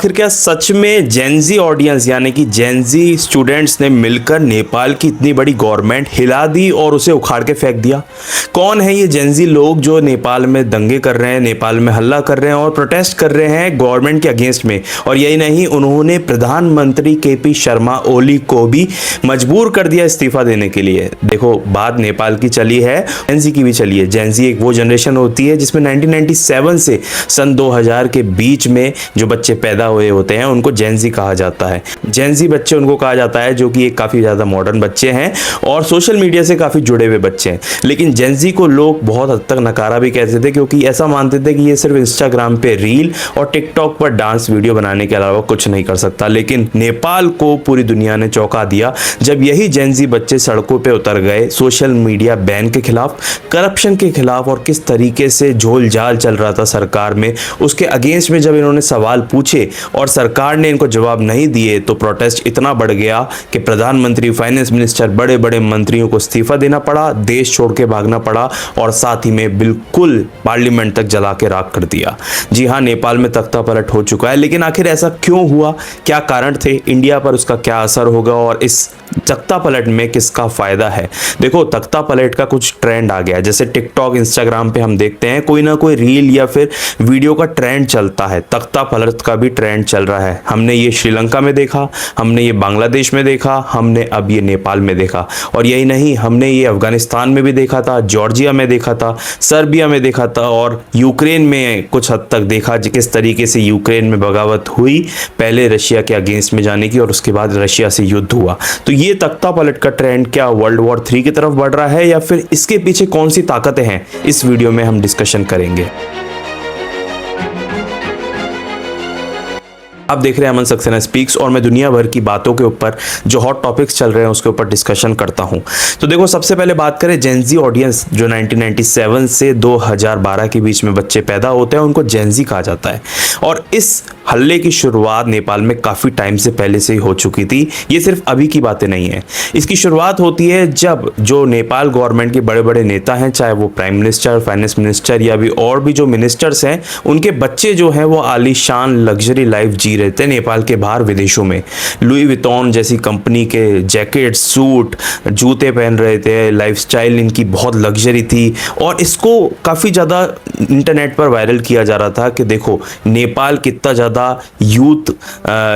आखिर क्या सच में जेनजी ऑडियंस यानी कि जेनजी स्टूडेंट्स ने मिलकर नेपाल की इतनी बड़ी गवर्नमेंट हिला दी और उसे उखाड़ के फेंक दिया? कौन है ये जेनजी लोग जो नेपाल में दंगे कर रहे हैं, नेपाल में हल्ला कर रहे हैं और प्रोटेस्ट कर रहे हैं गवर्नमेंट के अगेंस्ट में? और यही नहीं, उन्होंने प्रधानमंत्री केपी शर्मा ओली को भी मजबूर कर दिया इस्तीफा देने के लिए। देखो, बात नेपाल की चली है, जेनजी की भी चली है। जेनजी एक वो जनरेशन होती है जिसमें 1997 से सन 2000 के बीच में जो बच्चे पैदा हुए होते हैं उनको जेनजी कहा जाता है। जेनजी बच्चे उनको कहा जाता है जो कि एक काफ़ी ज़्यादा मॉडर्न बच्चे हैं और सोशल मीडिया से काफ़ी जुड़े हुए बच्चे हैं। लेकिन जेनजी को लोग बहुत हद तक नकारा भी कहते थे, क्योंकि ऐसा मानते थे कि ये सिर्फ इंस्टाग्राम पे रील और टिकटॉक पर डांस वीडियो बनाने के अलावा कुछ नहीं कर सकता। लेकिन नेपाल को पूरी दुनिया ने चौंका दिया जब यही जेनजी बच्चे सड़कों पर उतर गए सोशल मीडिया बैन के खिलाफ, करप्शन के खिलाफ, और किस तरीके से झोल झाल चल रहा था सरकार में उसके अगेंस्ट में जब इन्होंने सवाल पूछे और सरकार ने इनको जवाब नहीं दिए तो प्रोटेस्ट इतना बढ़ गया कि प्रधानमंत्री, फाइनेंस मिनिस्टर, बड़े बड़े मंत्रियों को इस्तीफा देना पड़ा, देश छोड़ के भागना पड़ा और साथ ही में बिल्कुल पार्लियामेंट तक जला के राख कर दिया। जी हाँ, नेपाल में तख्ता पलट हो चुका है। लेकिन आखिर ऐसा क्यों हुआ, क्या कारण थे, इंडिया पर उसका क्या असर होगा और इस तख्ता पलट में किसका फायदा है? देखो, तख्ता पलट का कुछ ट्रेंड आ गया। जैसे टिकटॉक, इंस्टाग्राम पे हम देखते हैं कोई ना कोई रील या फिर वीडियो का ट्रेंड चलता है, तख्ता पलट का भी ट्रेंड चल रहा है। हमने ये श्रीलंका में देखा, हमने ये बांग्लादेश में देखा, हमने अब ये नेपाल में देखा, और यही नहीं, हमने ये अफगानिस्तान में भी देखा था, जॉर्जिया में देखा था, सर्बिया में देखा था और यूक्रेन में कुछ हद तक देखा किस तरीके से यूक्रेन में बगावत हुई, पहले रशिया के अगेंस्ट में जाने की और उसके बाद रशिया से युद्ध हुआ। तो ये तख्ता पलट का ट्रेंड क्या वर्ल्ड वॉर 3 की तरफ बढ़ रहा है या फिर इसके पीछे कौन सी ताकतें हैं, इस वीडियो में हम डिस्कशन करेंगे। आप देख रहे हैं अमन सक्सेना स्पीक्स और मैं दुनिया भर की बातों के ऊपर जो हॉट टॉपिक्स चल रहे हैं उसके ऊपर डिस्कशन करता हूं। तो देखो, सबसे पहले बात करें जेनजी ऑडियंस, जो 1997 से 2012 के बीच में बच्चे पैदा होते हैं उनको जेनजी कहा जाता है। और इस हल्ले की शुरुआत नेपाल में काफ़ी टाइम से पहले से ही हो चुकी थी। ये सिर्फ अभी की बातें नहीं है। इसकी शुरुआत होती है जब जो नेपाल गवर्नमेंट के बड़े बड़े नेता हैं, चाहे वो प्राइम मिनिस्टर, फाइनेंस मिनिस्टर या भी और भी जो मिनिस्टर्स हैं, उनके बच्चे जो हैं वो आलीशान लग्जरी लाइफ जी रहे थे नेपाल के बाहर विदेशों में। लुई विटॉन जैसी कंपनी के जैकेट, सूट, जूते पहन रहे थे, लाइफस्टाइल इनकी बहुत लग्जरी थी और इसको काफ़ी ज़्यादा इंटरनेट पर वायरल किया जा रहा था कि देखो नेपाल कितना ज़्यादा यूथ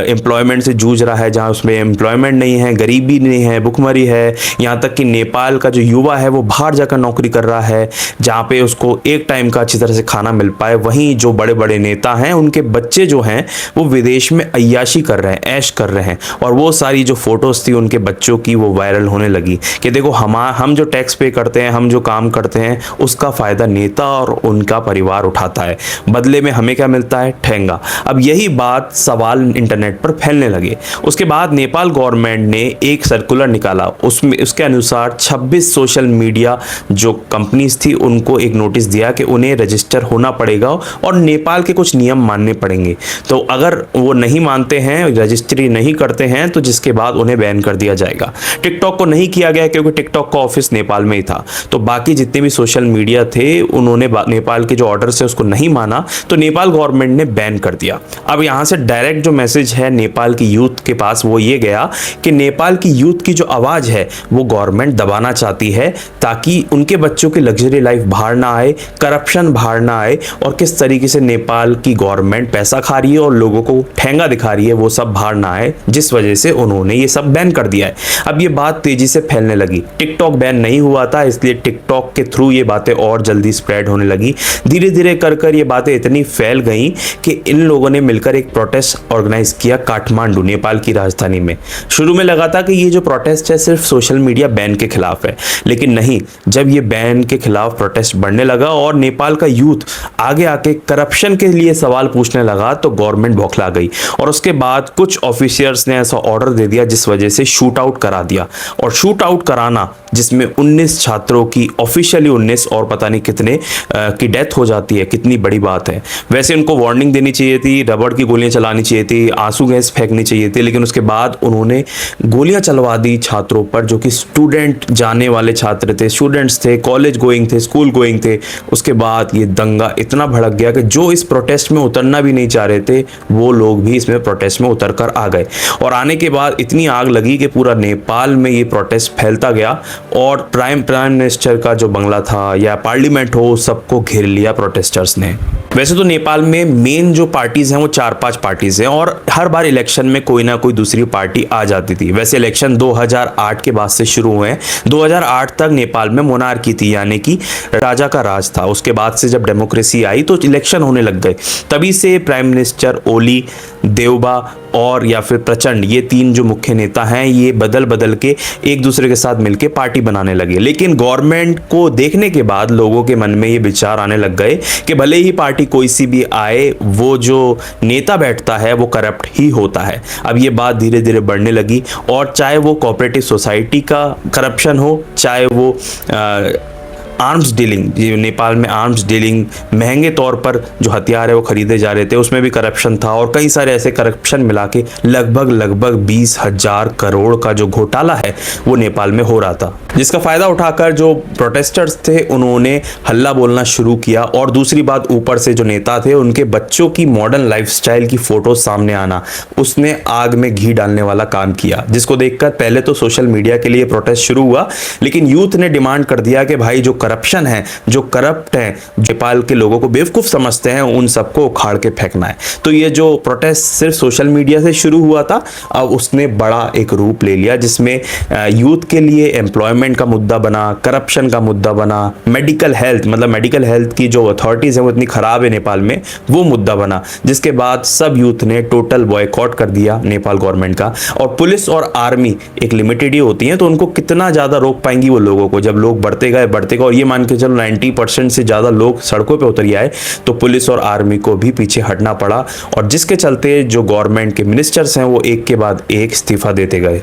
एम्प्लॉयमेंट से जूझ रहा है, जहाँ उसमें एम्प्लॉयमेंट नहीं है, गरीबी नहीं है, भुखमरी है। यहाँ तक कि नेपाल का जो युवा है वो बाहर जाकर नौकरी कर रहा है जहाँ पे उसको एक टाइम का अच्छी तरह से खाना मिल पाए। वहीं जो बड़े बड़े नेता हैं उनके बच्चे जो हैं वो विदेश में अय्याशी कर रहे हैं, ऐश कर रहे हैं, और वो सारी जो फोटोज थी उनके बच्चों की वो वायरल होने लगी कि देखो हम जो टैक्स पे करते हैं, हम जो काम करते हैं, उसका फ़ायदा नेता और उनका परिवार उठाता है, बदले में हमें क्या मिलता है? ठेंगा। अब यही बात सवाल इंटरनेट पर फैलने लगे। उसके बाद नेपाल गवर्नमेंट ने एक सर्कुलर निकाला, उसमें उसके अनुसार 26 सोशल मीडिया जो कंपनीज थी उनको एक नोटिस दिया कि उन्हें रजिस्टर होना पड़ेगा और नेपाल के कुछ नियम मानने पड़ेंगे। तो अगर वो नहीं मानते हैं, रजिस्ट्री नहीं करते हैं, तो जिसके बाद उन्हें बैन कर दिया जाएगा। टिकटॉक को नहीं किया गया क्योंकि टिकटॉक का ऑफिस नेपाल में ही था। तो बाकी जितने भी सोशल मीडिया थे उन्होंने नेपाल के जो ऑर्डर से उसको नहीं माना, तो नेपाल गवर्नमेंट ने बैन कर दिया। अब यहाँ से डायरेक्ट जो मैसेज है नेपाल की यूथ के पास वो ये गया कि नेपाल की यूथ की जो आवाज़ है वो गवर्नमेंट दबाना चाहती है ताकि उनके बच्चों की लग्जरी लाइफ बाहर ना आए, करप्शन बाहर ना आए, और किस तरीके से नेपाल की गवर्नमेंट पैसा खा रही है और लोगों को ठेंगा दिखा रही है वो सब बाहर ना आए, जिस वजह से उन्होंने ये सब बैन कर दिया है। अब ये बात तेजी से फैलने लगी। टिकटॉक बैन नहीं हुआ था, इसलिए टिकटॉक के थ्रू ये बातें और जल्दी स्प्रेड होने लगी। धीरे धीरे कर ये बातें इतनी फैल गई कि इन लोगों ने मिलकर एक प्रोटेस्ट ऑर्गेनाइज किया काठमांडू, नेपाल की राजधानी में। शुरू में लगा था कि ये जो प्रोटेस्ट है सिर्फ सोशल मीडिया बैन के खिलाफ है, लेकिन नहीं, जब ये बैन के खिलाफ प्रोटेस्ट बढ़ने लगा और नेपाल का यूथ आगे आके करप्शन के लिए सवाल पूछने लगा तो गवर्नमेंट बौखला गई और उसके बाद कुछ ऑफिसर्स ने ऐसा ऑर्डर दे दिया जिस वजह से शूट आउट करा दिया। और शूट आउट कराना जिसमें 19 छात्रों की, ऑफिशियली 19 और पता नहीं कितने की डेथ हो जाती है, कितनी बड़ी बात है। वैसे उनको वार्निंग देनी चाहिए थी, रबड़ की गोलियां चलानी चाहिए थी, आंसू गैस फेंकनी चाहिए थी, लेकिन उसके बाद उन्होंने गोलियां चलवा दी छात्रों पर जो कि स्टूडेंट जाने वाले छात्र थे, स्टूडेंट्स थे, कॉलेज गोइंग थे, स्कूल गोइंग थे। उसके बाद ये दंगा इतना भड़क गया कि जो इस प्रोटेस्ट में उतरना भी नहीं चाह रहे थे वो लोग लोग भी इसमें प्रोटेस्ट में उतर कर आ गए और आने के बाद इतनी आग लगी कि पूरा नेपाल में ये प्रोटेस्ट फैलता गया और प्राइम मिनिस्टर का जो बंगला था या पार्लियामेंट हो सबको घेर लिया प्रोटेस्टर्स ने। वैसे तो नेपाल में मेन जो पार्टीज हैं वो 4-5 पार्टीज हैं और हर बार इलेक्शन में कोई ना कोई दूसरी पार्टी आ जाती थी। वैसे इलेक्शन 2008 के बाद से शुरू हुए हैं। 2008 तक नेपाल में मोनार्की थी, यानी कि राजा का राज था। उसके बाद से जब डेमोक्रेसी आई तो इलेक्शन होने लग गए। तभी से प्राइम मिनिस्टर ओली, देउबा और या फिर प्रचंड, ये 3 जो मुख्य नेता हैं ये बदल बदल के एक दूसरे के साथ मिलके पार्टी बनाने लगे। लेकिन गवर्नमेंट को देखने के बाद लोगों के मन में ये विचार आने लग गए कि भले ही पार्टी कोई सी भी आए, वो जो नेता बैठता है वो करप्ट ही होता है। अब ये बात धीरे धीरे बढ़ने लगी और चाहे वो कोऑपरेटिव सोसाइटी का करप्शन हो, चाहे वो आर्म्स डीलिंग, नेपाल में आर्म्स डीलिंग, महंगे तौर पर जो हथियार है वो खरीदे जा रहे थे, उसमें भी करप्शन था और कई सारे ऐसे करप्शन मिला के लगभग 20,000 करोड़ का जो घोटाला है वो नेपाल में हो रहा था, जिसका फायदा उठाकर जो प्रोटेस्टर्स थे उन्होंने हल्ला बोलना शुरू किया। और दूसरी बात, ऊपर से जो नेता थे उनके बच्चों की मॉडर्न लाइफस्टाइल की फोटो सामने आना, उसने आग में घी डालने वाला काम किया, जिसको देखकर पहले तो सोशल मीडिया के लिए प्रोटेस्ट शुरू हुआ, लेकिन यूथ ने डिमांड कर दिया कि भाई जो करप्शन है, जो करप्ट है, नेपाल के लोगों को बेवकूफ समझते हैं, उन सबको उखाड़ के फेंकना है। तो ये जो प्रोटेस्ट सिर्फ सोशल मीडिया से शुरू हुआ था, अब उसने बड़ा एक रूप ले लिया, जिसमें यूथ के लिए एम्प्लॉयमेंट का मुद्दा बना, करप्शन का मुद्दा बना, मेडिकल हेल्थ, मतलब मेडिकल हेल्थ की जो अथॉरिटीज है वो इतनी खराब है नेपाल में, वो मुद्दा बना, जिसके बाद सब यूथ ने टोटल बॉयकॉट कर दिया नेपाल गवर्नमेंट का। और पुलिस और आर्मी एक लिमिटेड ही होती है, तो उनको कितना ज्यादा रोक पाएंगी वो लोगों को। जब लोग बढ़ते गए और ये मान के चलो 90% से ज्यादा लोग सड़कों पे उतर आए, तो पुलिस और आर्मी को भी पीछे हटना पड़ा और जिसके चलते जो गवर्नमेंट के मिनिस्टर्स हैं वो एक के बाद एक इस्तीफा देते गए।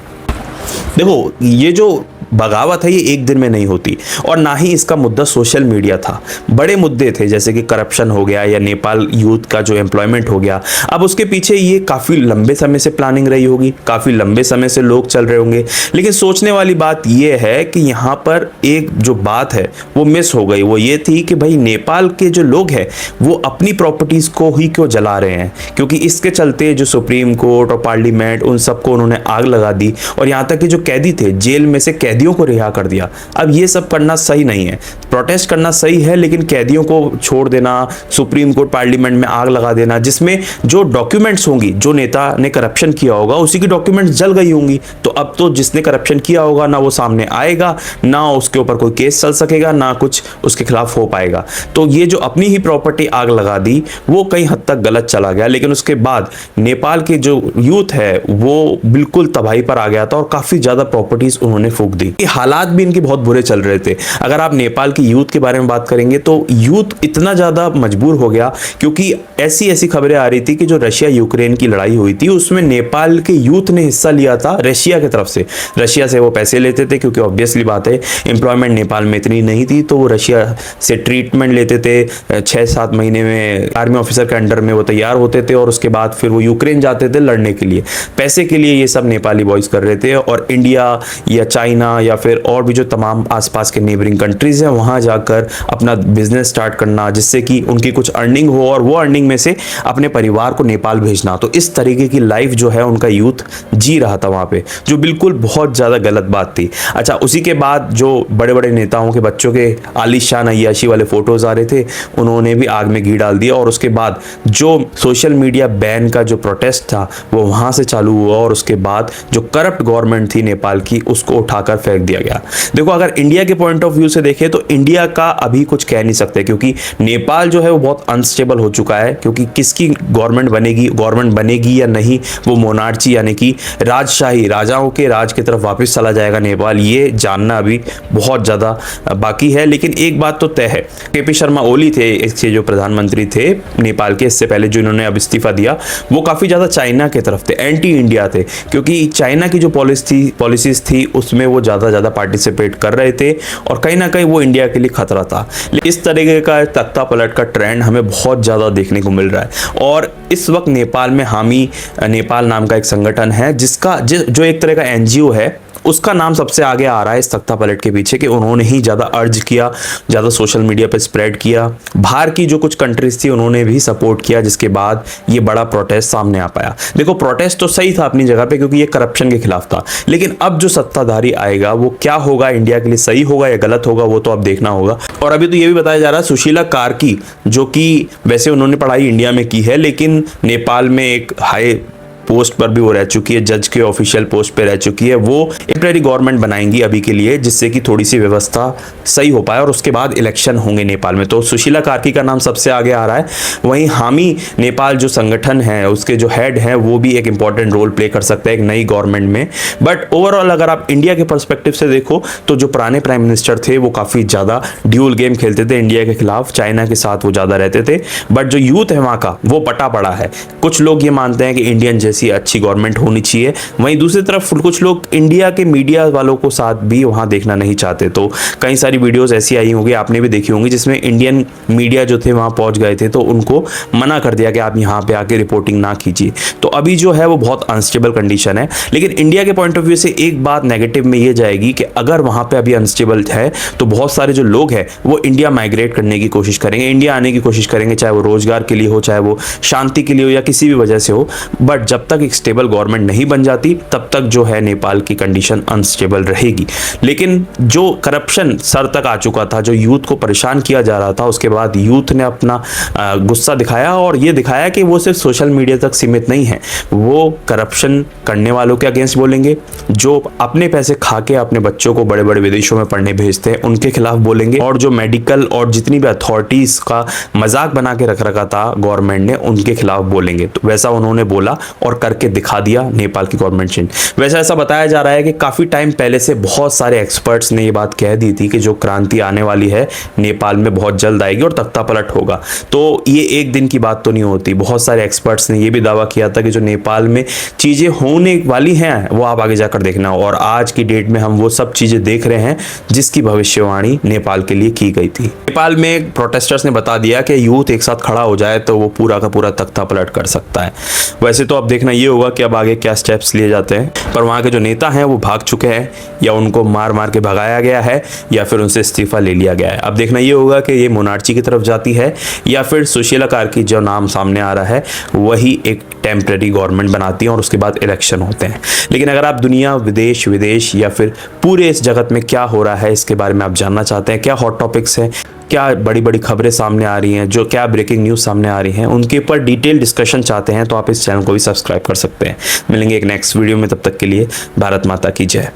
देखो, ये जो बगावत है ये एक दिन में नहीं होती और ना ही इसका मुद्दा सोशल मीडिया था। बड़े मुद्दे थे जैसे कि करप्शन हो गया या नेपाल यूथ का जो एम्प्लॉयमेंट हो गया। अब उसके पीछे ये काफ़ी लंबे समय से प्लानिंग रही होगी, काफ़ी लंबे समय से लोग चल रहे होंगे, लेकिन सोचने वाली बात ये है कि यहाँ पर एक जो बात है वो मिस हो गई। वो ये थी कि भाई नेपाल के जो लोग हैं वो अपनी प्रॉपर्टीज़ को ही क्यों जला रहे हैं, क्योंकि इसके चलते जो सुप्रीम कोर्ट और पार्लियामेंट उन सबको उन्होंने आग लगा दी और यहाँ तक कि जो कैदी थे जेल में से कैदियों को रिहा कर दिया। अब ये सब करना सही नहीं है। प्रोटेस्ट करना सही है, लेकिन कैदियों को छोड़ देना, सुप्रीम कोर्ट पार्लियामेंट में आग लगा देना, जिसमें जो डॉक्यूमेंट्स होंगी, जो नेता ने करप्शन किया होगा उसी की डॉक्यूमेंट्स जल गई होंगी, तो अब तो जिसने करप्शन किया होगा ना वो सामने आएगा, ना उसके ऊपर कोई केस चल सकेगा, ना कुछ उसके खिलाफ हो पाएगा। तो ये जो अपनी ही प्रॉपर्टी आग लगा दी वो कई हद तक गलत चला गया। लेकिन उसके बाद नेपाल के जो यूथ है वो बिल्कुल तबाही पर आ गया था और काफी ज्यादा प्रॉपर्टीज उन्होंने फूंक दी। हालात भी इनके बहुत बुरे चल रहे थे। अगर आप नेपाल की यूथ के बारे में बात करेंगे तो यूथ इतना ज़्यादा मजबूर हो गया, क्योंकि ऐसी खबरें आ रही थी कि जो रशिया यूक्रेन की लड़ाई हुई थी उसमें नेपाल के यूथ ने हिस्सा लिया था रशिया की तरफ से। रशिया से वो पैसे लेते थे क्योंकि ऑब्वियसली बात है एम्प्लॉयमेंट नेपाल में इतनी नहीं थी, तो वो रशिया से ट्रीटमेंट लेते थे। 6-7 महीने में आर्मी ऑफिसर के अंडर में वो तैयार होते थे और उसके बाद फिर वो यूक्रेन जाते थे लड़ने के लिए। पैसे के लिए ये सब नेपाली बॉयज़ कर रहे थे और इंडिया या चाइना या फिर और भी जो तमाम आसपास के नेबरिंग कंट्रीज हैं वहां जाकर अपना बिजनेस स्टार्ट करना, जिससे कि उनकी कुछ अर्निंग हो और वो अर्निंग में से अपने परिवार को नेपाल भेजना। तो इस तरीके की लाइफ जो है उनका यूथ जी रहा था वहां पे, जो बिल्कुल बहुत ज़्यादा गलत बात थी। अच्छा, उसी के बाद जो बड़े बड़े नेताओं के बच्चों के आलीशान अय्याशी वाले फोटोज आ रहे थे उन्होंने भी आग में घी डाल दिया और उसके बाद जो सोशल मीडिया बैन का जो प्रोटेस्ट था वो वहां से चालू हुआ और उसके बाद जो करप्ट गवर्नमेंट थी नेपाल की उसको उठाकर फेंक दिया गया। देखो, अगर इंडिया के पॉइंट ऑफ व्यू से देखें तो इंडिया का अभी कुछ कह नहीं सकते, क्योंकि नेपाल जो है वो बहुत अनस्टेबल हो चुका है। क्योंकि किसकी गवर्नमेंट बनेगी या नहीं, वो मोनार्ची यानी कि राजशाही, राजाओं के राज की तरफ वापस चला जाएगा नेपाल, ये जानना अभी बहुत ज़्यादा बाकी है। लेकिन एक बात तो तय है, केपी शर्मा ओली थे इसके जो प्रधानमंत्री थे नेपाल के, इससे पहले जो इन्होंने अब इस्तीफा दिया, वो काफ़ी ज़्यादा चाइना के तरफ थे, एंटी इंडिया थे, क्योंकि चाइना की जो पॉलिसीज थी उसमें वो ज़्यादा पार्टिसिपेट कर रहे थे और कहीं ना कहीं वो इंडिया के लिए खतरा था। इस तरीके का तख्ता पलट का ट्रेंड हमें बहुत ज़्यादा देखने को मिल रहा है। और इस वक्त नेपाल में हामी नेपाल नाम का एक संगठन है जिसका जो एक तरह का एनजीओ है उसका नाम सबसे आगे आ रहा है इस तख्ता पलट के पीछे कि उन्होंने ही ज़्यादा अर्ज किया, ज़्यादा सोशल मीडिया पर स्प्रेड किया। बाहर की जो कुछ कंट्रीज थी उन्होंने भी सपोर्ट किया, जिसके बाद ये बड़ा प्रोटेस्ट सामने आ पाया। देखो प्रोटेस्ट तो सही था अपनी जगह पे, क्योंकि ये करप्शन के खिलाफ था, लेकिन अब जो सत्ताधारी आएगा वो क्या होगा, इंडिया के लिए सही होगा या गलत होगा, वो तो अब देखना होगा। और अभी तो ये भी बताया जा रहा है सुशीला कार्की, जो कि वैसे उन्होंने पढ़ाई इंडिया में की है लेकिन नेपाल में एक हाई पोस्ट पर भी वो रह चुकी है, जज के ऑफिशियल पोस्ट पे रह चुकी है। वो टेम्परेरी गवर्नमेंट बनाएंगी अभी के लिए, जिससे कि थोड़ी सी व्यवस्था सही हो पाए और उसके बाद इलेक्शन होंगे नेपाल में। तो सुशीला कार्की का नाम सबसे आगे आ रहा है। वहीं हामी नेपाल जो संगठन है उसके जो हेड हैं वो भी एक इंपॉर्टेंट रोल प्ले कर सकते हैं एक नई गवर्नमेंट में। बट ओवरऑल अगर आप इंडिया के पर्सपेक्टिव से देखो तो जो पुराने प्राइम मिनिस्टर थे वो काफ़ी ज़्यादा ड्यूल गेम खेलते थे इंडिया के खिलाफ, चाइना के साथ वो ज़्यादा रहते थे। बट जो यूथ है वहाँ का वो पटा पड़ा है। कुछ लोग ये मानते हैं कि इंडियन जैसी अच्छी गवर्नमेंट होनी चाहिए, वहीं दूसरी तरफ कुछ लोग इंडिया के मीडिया वालों को साथ भी वहां देखना नहीं चाहते। तो कई सारी वीडियोस ऐसी आई होंगी, आपने भी देखी होंगी, जिसमें इंडियन मीडिया जो थे वहां पहुंच गए थे तो उनको मना कर दिया कि आप यहां पे आके रिपोर्टिंग ना कीजिए। तो अभी जो है वो बहुत अनस्टेबल कंडीशन है। लेकिन इंडिया के पॉइंट ऑफ व्यू से एक बात नेगेटिव में ये जाएगी कि अगर वहां पे अभी अनस्टेबल है तो बहुत सारे जो लोग हैं वो इंडिया माइग्रेट करने की कोशिश करेंगे, इंडिया आने की कोशिश करेंगे, चाहे वो रोजगार के लिए हो, चाहे वो शांति के लिए हो या किसी भी वजह से हो। बट जब तक एक स्टेबल गवर्नमेंट नहीं बन जाती तब तक जो है नेपाल की कंडीशन अनस्टेबल रहेगी। लेकिन जो करप्शन सर तक आ चुका था, जो यूथ को परेशान किया जा रहा था, उसके बाद यूथ ने अपना गुस्सा दिखाया और ये दिखाया कि वो सिर्फ सोशल मीडिया तक सीमित नहीं है, वो करप्शन करने वालों के अगेंस्ट बोलेंगे, जो अपने पैसे खा के अपने बच्चों को बड़े बड़े विदेशों में पढ़ने भेजते हैं उनके खिलाफ बोलेंगे, और जो मेडिकल और जितनी भी अथॉरिटीज का मजाक बना के रख रखा था गवर्नमेंट ने उनके खिलाफ बोलेंगे। तो वैसा उन्होंने बोला और करके दिखा दिया नेपाल की गवर्नमेंट ने। वैसे ऐसा बताया जा रहा है कि काफी टाइम पहले से बहुत सारे एक्सपर्ट्स ने ये बात कह दी थी कि जो क्रांति आने वाली है नेपाल में बहुत जल्द आएगी और तख्ता पलट होगा। तो ये एक दिन की बात तो नहीं होती, बहुत सारे एक्सपर्ट्स ने ये भी दावा किया था कि जो नेपाल में चीजें होने वाली हैं वो आप आगे जाकर देखना। और आज की डेट में हम वो सब चीजें देख रहे हैं जिसकी भविष्यवाणी नेपाल के लिए की गई थी। नेपाल में प्रोटेस्टर्स ने बता दिया कि यूथ एक साथ खड़ा हो जाए तो वो पूरा का पूरा तख्ता पलट कर सकता है। वैसे तो अब देखना ये होगा कि अब आगे क्या स्टेप्स लिए जाते हैं, पर वहाँ के जो नेता हैं वो भाग चुके हैं या उनको मार मार के भगाया गया है या फिर उनसे इस्तीफा ले लिया गया है। अब देखना ये होगा कि ये मोनार्ची की तरफ जाती है या फिर सुशीला कार्की जो नाम सामने आ रहा है वही एक टेम्परेरी गवर्नमेंट बनाती है और उसके बाद इलेक्शन होते हैं। लेकिन अगर आप दुनिया विदेश या फिर पूरे इस जगत में क्या हो रहा है इसके बारे में आप जानना चाहते हैं, क्या हॉट टॉपिक्स हैं, क्या बड़ी बड़ी खबरें सामने आ रही हैं, जो क्या ब्रेकिंग न्यूज़ सामने आ रही हैं, उनके ऊपर डिटेल डिस्कशन चाहते हैं तो आप इस चैनल को भी सब्सक्राइब कर सकते हैं। मिलेंगे एक नेक्स्ट वीडियो में, तब तक के लिए भारत माता की जय।